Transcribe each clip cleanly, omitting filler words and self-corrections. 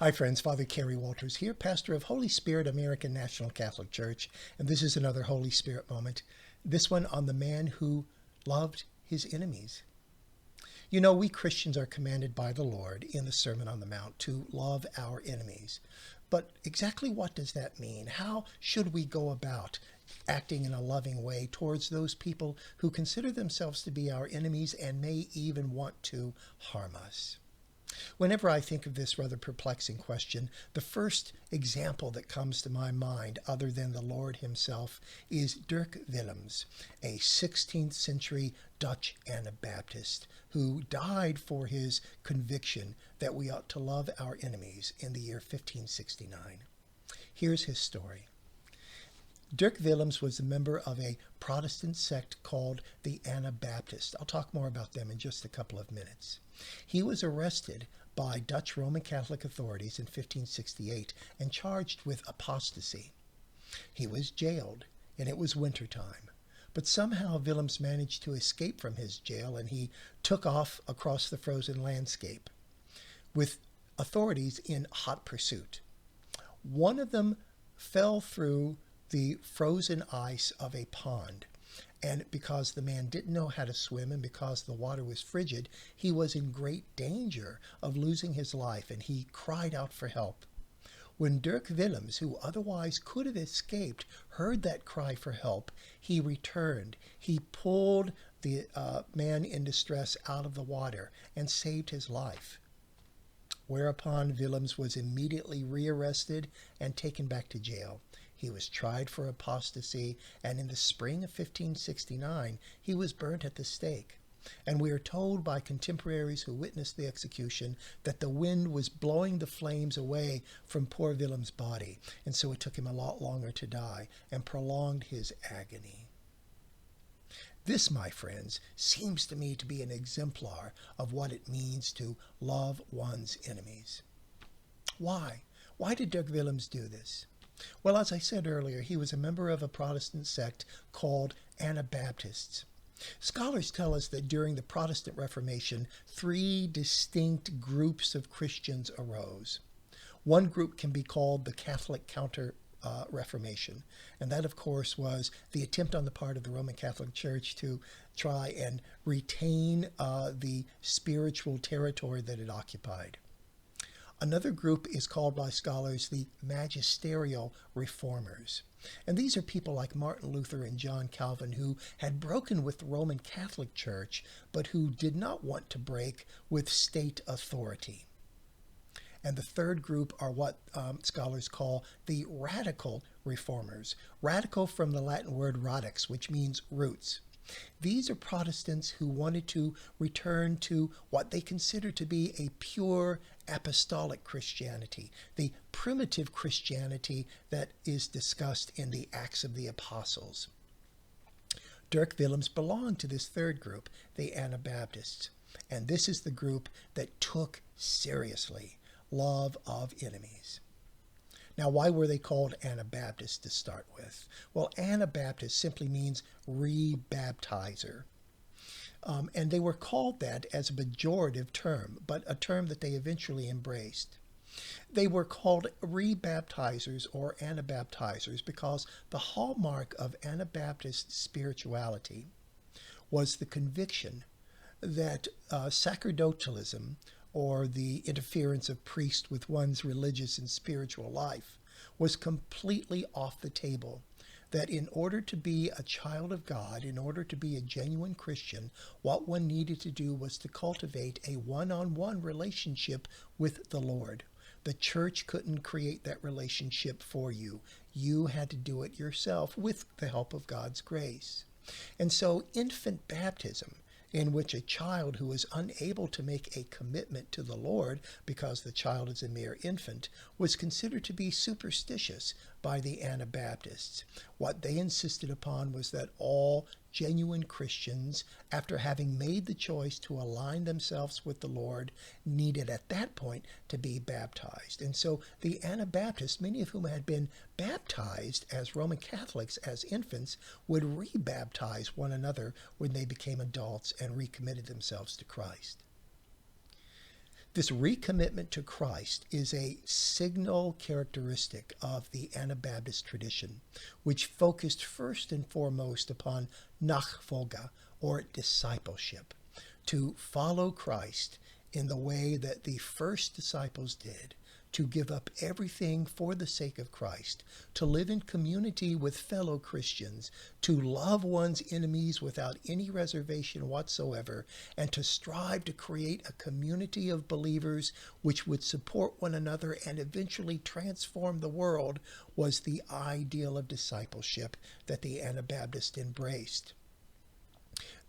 Hi friends, Father Kerry Walters here, pastor of Holy Spirit American National Catholic Church, and this is another Holy Spirit moment, this one on the man who loved his enemies. You know, we Christians are commanded by the Lord in the Sermon on the Mount to love our enemies. But exactly what does that mean? How should we go about acting in a loving way towards those people who consider themselves to be our enemies and may even want to harm us? Whenever I think of this rather perplexing question, the first example that comes to my mind, other than the Lord himself, is Dirk Willems, a 16th century Dutch Anabaptist who died for his conviction that we ought to love our enemies in the year 1569. Here's his story. Dirk Willems was a member of a Protestant sect called the Anabaptist. I'll talk more about them in just a couple of minutes. He was arrested by Dutch Roman Catholic authorities in 1568 and charged with apostasy. He was jailed, and it was wintertime. But somehow Willems managed to escape from his jail, and he took off across the frozen landscape with authorities in hot pursuit. One of them fell through the frozen ice of a pond. And because the man didn't know how to swim and because the water was frigid, he was in great danger of losing his life, and he cried out for help. When Dirk Willems, who otherwise could have escaped, heard that cry for help, he returned. He pulled the man in distress out of the water and saved his life. Whereupon Willems was immediately rearrested and taken back to jail. He was tried for apostasy, and in the spring of 1569, he was burnt at the stake. And we are told by contemporaries who witnessed the execution that the wind was blowing the flames away from poor Willem's body, and so it took him a lot longer to die and prolonged his agony. This, my friends, seems to me to be an exemplar of what it means to love one's enemies. Why? Why did Dirk Willems do this? Well, as I said earlier, he was a member of a Protestant sect called Anabaptists. Scholars tell us that during the Protestant Reformation, three distinct groups of Christians arose. One group can be called the Catholic counter-Reformation, and that, of course, was the attempt on the part of the Roman Catholic Church to try and retain the spiritual territory that it occupied. Another group is called by scholars the Magisterial Reformers. And these are people like Martin Luther and John Calvin who had broken with the Roman Catholic Church, but who did not want to break with state authority. And the third group are what scholars call the Radical Reformers. Radical from the Latin word radix, which means roots. These are Protestants who wanted to return to what they consider to be a pure apostolic Christianity, the primitive Christianity that is discussed in the Acts of the Apostles. Dirk Willems belonged to this third group, the Anabaptists, and this is the group that took seriously love of enemies. Now, why were they called Anabaptists to start with? Well, Anabaptist simply means rebaptizer. And they were called that as a pejorative term, but a term that they eventually embraced. They were called rebaptizers or Anabaptizers because the hallmark of Anabaptist spirituality was the conviction that sacerdotalism, or the interference of priests with one's religious and spiritual life, was completely off the table. That in order to be a child of God, in order to be a genuine Christian, what one needed to do was to cultivate a one-on-one relationship with the Lord. The church couldn't create that relationship for you. You had to do it yourself with the help of God's grace. And so infant baptism, in which a child who is unable to make a commitment to the Lord because the child is a mere infant, was considered to be superstitious by the Anabaptists. What they insisted upon was that all genuine Christians, after having made the choice to align themselves with the Lord, needed at that point to be baptized. And so the Anabaptists, many of whom had been baptized as Roman Catholics as infants, would rebaptize one another when they became adults and recommitted themselves to Christ. This recommitment to Christ is a signal characteristic of the Anabaptist tradition, which focused first and foremost upon Nachfolge, or discipleship, to follow Christ in the way that the first disciples did, to give up everything for the sake of Christ, to live in community with fellow Christians, to love one's enemies without any reservation whatsoever, and to strive to create a community of believers which would support one another and eventually transform the world, was the ideal of discipleship that the Anabaptists embraced.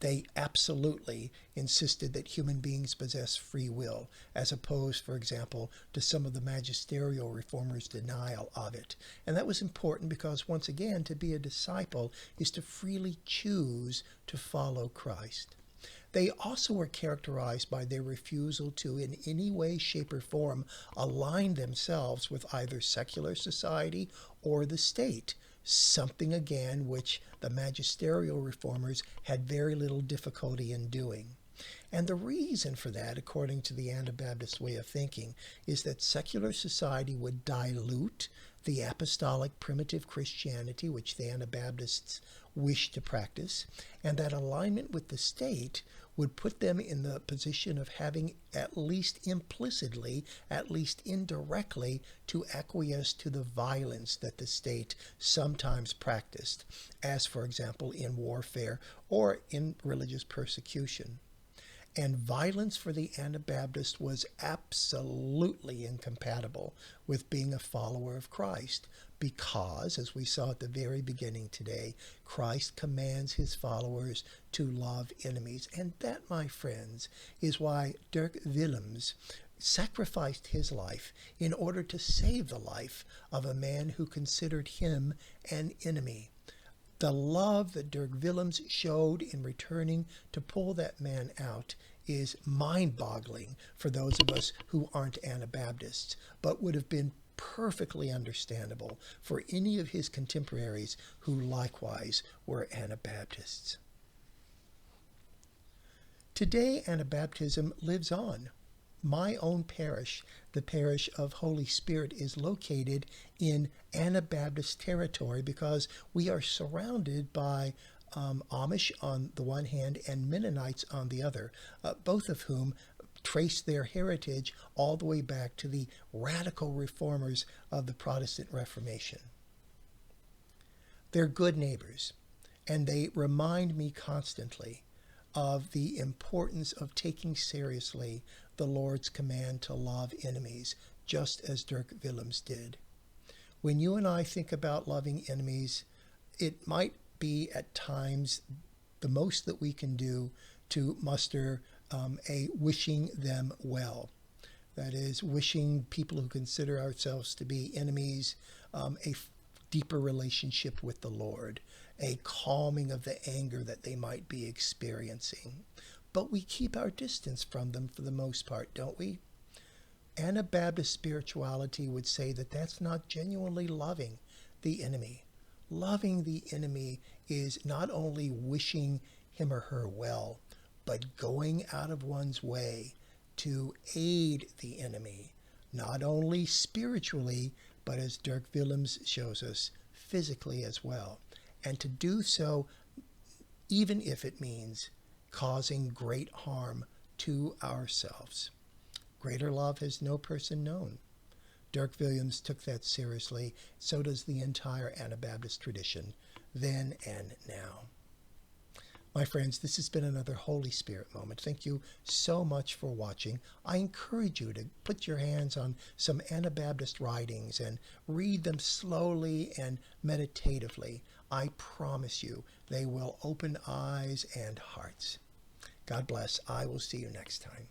They absolutely insisted that human beings possess free will, as opposed, for example, to some of the Magisterial Reformers' denial of it. And that was important because, once again, to be a disciple is to freely choose to follow Christ. They also were characterized by their refusal to, in any way, shape, or form, align themselves with either secular society or the state, something again which the Magisterial Reformers had very little difficulty in doing. And the reason for that, according to the Anabaptist way of thinking, is that secular society would dilute the apostolic primitive Christianity which the Anabaptists wished to practice, and that alignment with the state would put them in the position of having, at least implicitly, at least indirectly, to acquiesce to the violence that the state sometimes practiced, as, for example, in warfare or in religious persecution. And violence for the Anabaptist was absolutely incompatible with being a follower of Christ, because, as we saw at the very beginning today, Christ commands his followers to love enemies. And that, my friends, is why Dirk Willems sacrificed his life in order to save the life of a man who considered him an enemy. The love that Dirk Willems showed in returning to pull that man out is mind-boggling for those of us who aren't Anabaptists, but would have been perfectly understandable for any of his contemporaries who likewise were Anabaptists. Today, Anabaptism lives on. My own parish, the parish of Holy Spirit, is located in Anabaptist territory because we are surrounded by Amish on the one hand and Mennonites on the other, both of whom trace their heritage all the way back to the radical reformers of the Protestant Reformation. They're good neighbors, and they remind me constantly of the importance of taking seriously the Lord's command to love enemies, just as Dirk Willems did. When you and I think about loving enemies, it might be at times the most that we can do to muster a wishing them well. That is, wishing people who consider ourselves to be enemies a deeper relationship with the Lord, a calming of the anger that they might be experiencing. But we keep our distance from them for the most part, don't we? Anabaptist spirituality would say that that's not genuinely loving the enemy. Loving the enemy is not only wishing him or her well, but going out of one's way to aid the enemy, not only spiritually, but as Dirk Willems shows us, physically as well. And to do so, even if it means causing great harm to ourselves. Greater love has no person known. Dirk Willems took that seriously. So does the entire Anabaptist tradition, then and now. My friends, this has been another Holy Spirit moment. Thank you so much for watching. I encourage you to put your hands on some Anabaptist writings and read them slowly and meditatively. I promise you they will open eyes and hearts. God bless. I will see you next time.